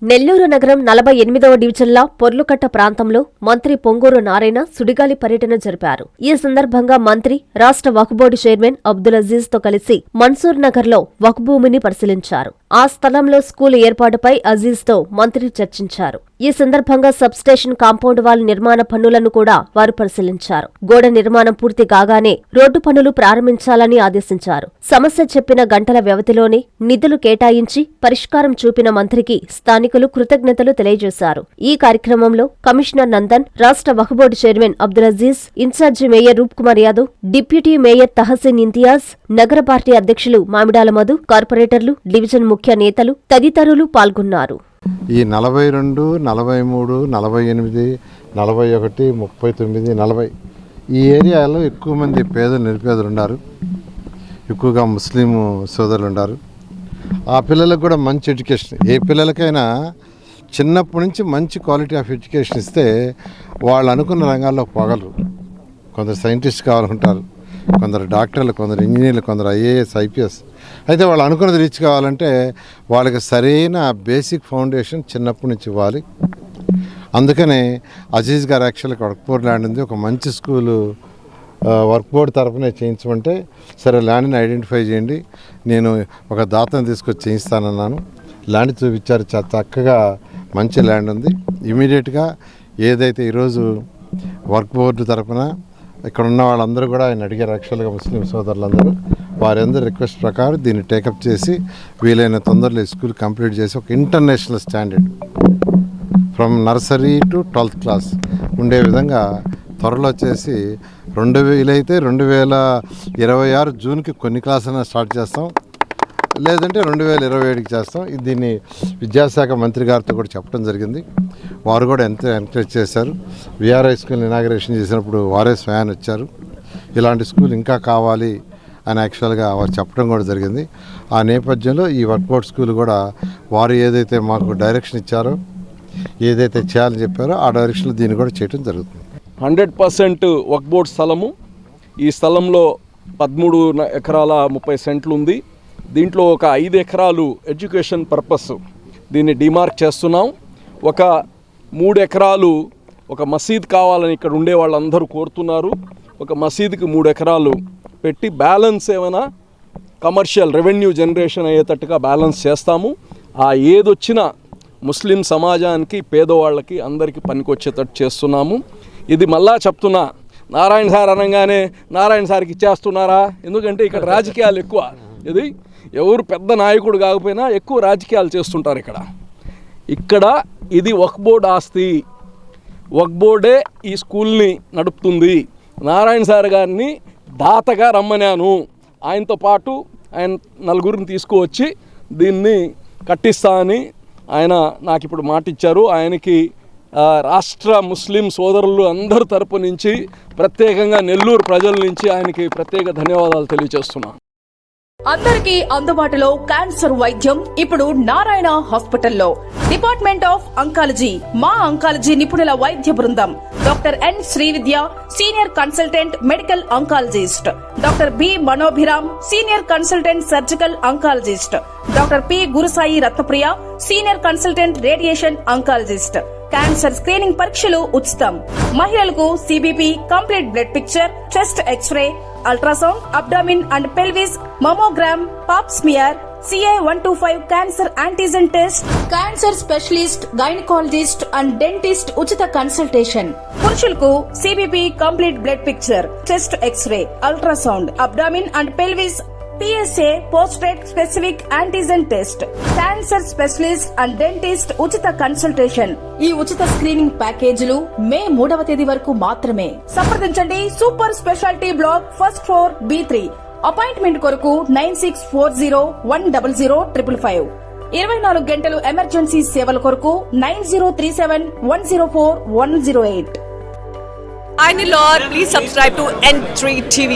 నెల్లూరు నగరం 48వ డివిజన్ల పొర్లుకట్ట ప్రాంతంలో మంత్రి పొంగూరు నారాయణ సుడిగాలి పర్యటన జరిపారు. ఈ సందర్భంగా మంత్రి రాష్ట్ర వక్ఫ్ బోర్డు చైర్మన్ అబ్దుల్ అజీజ్ తో కలిసి మన్సూర్ నగర్ లో వక్ఫ్ భూమిని పరిశీలించారు. ఆ స్థలంలో స్కూల్ ఏర్పాటుపై అజీజ్ తో మంత్రి చర్చించారు. ఈ సందర్భంగా సబ్ స్టేషన్ కాంపౌండ్ వాల్ నిర్మాణ పనులను కూడా వారు పరిశీలించారు. గోడ నిర్మాణం పూర్తి కాగానే రోడ్డు పనులు ప్రారంభించాలని ఆదేశించారు. సమస్య చెప్పిన గంటల వ్యవధిలోనే నిధులు కేటాయించి పరిష్కారం చూపిన మంత్రికి స్థానికులు కృతజ్ఞతలు తెలియజేశారు. ఈ కార్యక్రమంలో కమిషనర్ నందన్, రాష్ట్ర Waqf board chairman Abdul Aziz, incharge mayor Roop Kumar Yadav, deputy mayor Tahseen Imtiaz, నగర పార్టీ అధ్యక్షులు మామిడాల మధు, కార్పొరేటర్లు, డివిజన్ ముఖ్య నేతలు తదితరులు పాల్గొన్నారు. ఈ 42, 43, 48, 41, 39, 40 ఈ ఏరియాలో ఎక్కువ మంది పేదలు నిరుపేదలు ఉన్నారు. ఎక్కువగా ముస్లిం సోదరులు ఉన్నారు. ఆ పిల్లలకు కూడా మంచి ఎడ్యుకేషన్, ఏ పిల్లలకైనా చిన్నప్పటి నుంచి మంచి క్వాలిటీ ఆఫ్ ఎడ్యుకేషన్ ఇస్తే వాళ్ళు అనుకున్న రంగాల్లో పోగలరు. కొందరు సైంటిస్ట్ కావాలంటారు, కొందరు డాక్టర్లు, కొందరు ఇంజనీర్లు, కొందరు ఐఏఎస్, ఐపీఎస్. అయితే వాళ్ళు అనుకున్నది రీచ్ కావాలంటే వాళ్ళకి సరైన బేసిక్ ఫౌండేషన్ చిన్నప్పటి నుంచి ఇవ్వాలి. అందుకనే అజీజ్ గారు యాక్చువల్గా వర్క్ బోర్డ్ ల్యాండ్ ఉంది, ఒక మంచి స్కూలు వర్క్ బోర్డు తరఫునే చేయించమంటే సరే ల్యాండ్ని ఐడెంటిఫై చేయండి, నేను ఒక దాతను తీసుకొచ్చి చేయిస్తానన్నాను. ల్యాండ్ చూపించారు, చక్కగా మంచి ల్యాండ్ ఉంది. ఇమీడియట్గా ఏదైతే ఈరోజు వర్క్ బోర్డు తరఫున ఇక్కడ ఉన్న వాళ్ళందరూ కూడా ఆయన అడిగారు, యాక్చువల్గా ముస్లిం సోదరులందరూ వారందరూ రిక్వెస్ట్ ప్రకారం దీన్ని టేకప్ చేసి వీలైన తొందరలో స్కూల్ కంప్లీట్ చేసి ఒక international standard from nursery to 12th class ఉండే విధంగా త్వరలో చేసి 2026 జూన్కి కొన్ని క్లాసులను స్టార్ట్ చేస్తాం, లేదంటే 2027కి చేస్తాం. దీన్ని విద్యాశాఖ మంత్రి గారితో కూడా చెప్పడం జరిగింది. వారు కూడా ఎంతో ఎంకరేజ్ చేశారు. విఆర్ఐ స్కూల్ ఇనాగరేషన్ చేసినప్పుడు వారే స్వయాన్ని వచ్చారు. ఇలాంటి స్కూల్ ఇంకా కావాలి అని యాక్చువల్గా వారు చెప్పడం కూడా జరిగింది. ఆ నేపథ్యంలో ఈ వర్క్ బోర్డ్ స్కూల్ కూడా వారు ఏదైతే మాకు డైరెక్షన్ ఇచ్చారో, ఏదైతే చేయాలని చెప్పారో ఆ డైరెక్షన్లో దీన్ని కూడా చేయడం జరుగుతుంది. 100% వర్క్ బోర్డ్ స్థలము. ఈ స్థలంలో 13 ఎకరాల 30 సెంట్లు ఉంది. దీంట్లో ఒక 5 ఎకరాలు ఎడ్యుకేషన్ పర్పస్ దీన్ని డిమార్క్ చేస్తున్నాం. ఒక 3 ఎకరాలు ఒక మసీద్ కావాలని ఇక్కడ ఉండే వాళ్ళందరూ కోరుతున్నారు. ఒక మసీద్కి 3 ఎకరాలు పెట్టి బ్యాలెన్స్ ఏమైనా కమర్షియల్ రెవెన్యూ జనరేషన్ అయ్యేటట్టుగా బ్యాలెన్స్ చేస్తాము. ఆ ఏదొచ్చినా ముస్లిం సమాజానికి, పేదవాళ్ళకి అందరికీ పనికొచ్చేటట్టు చేస్తున్నాము. ఇది మళ్ళా చెప్తున్నా, నారాయణ సార్ అనగానే నారాయణ సార్కి ఇచ్చేస్తున్నారా? ఎందుకంటే ఇక్కడ రాజకీయాలు ఎక్కువ. ఇది ఎవరు పెద్ద నాయకుడు కాకపోయినా ఎక్కువ రాజకీయాలు చేస్తుంటారు ఇక్కడ. ఇది వక్ఫ్ బోర్డ్ ఆస్తి. వక్ఫ్ బోర్డే ఈ స్కూల్ని నడుపుతుంది. నారాయణ సార్ గారిని దాతగా రమ్మనాను. ఆయనతో పాటు ఆయన 4 తీసుకువచ్చి దీన్ని కట్టిస్తా అని ఆయన నాకు ఇప్పుడు మాట ఇచ్చారు. ఆయనకి రాష్ట్ర ముస్లిం సోదరులు అందరి తరపు నుంచి, ప్రత్యేకంగా నెల్లూరు ప్రజల నుంచి ఆయనకి ప్రత్యేక ధన్యవాదాలు తెలియజేస్తున్నాను. అందరికీ అందుబాటులో క్యాన్సర్ వైద్యం ఇప్పుడు నారాయణ హాస్పిటల్లో. డిపార్ట్మెంట్ ఆఫ్ అంకాలజీ, మా అంకాలజీ నిపుణుల వైద్య బృందం. Doctor N Srividya, senior consultant medical oncologist. Doctor B Manobhiram, senior consultant surgical oncologist. Doctor P Gurusai Ratnapriya, senior consultant radiation oncologist. Cancer screening పరీక్షలు ఉచితం. మహిళలకు CBP, complete blood picture, chest X-ray, ultrasound, abdomen and pelvis, mammogram, pap smear, CA-125 cancer antigen test, cancer specialist, gynaecologist and dentist ఉచిత consultation. పురుషులకు CBP, complete blood picture, chest X-ray, ultrasound, abdomen and pelvis, PSA పోస్ట్రేట్ specific antigen test, cancer specialist and dentist ఉచిత consultation. ఈ ఉచిత screening ప్యాకేజీలు మే 3వ తేదీ వరకు మాత్రమే. సంప్రదించండి super speciality block, first floor, B3. Appointment కొరకు 9640100555. 24 గంటలు ఎమర్జెన్సీ సేవల కొరకు 9037104108. I'm Lord. Please subscribe to N3 TV.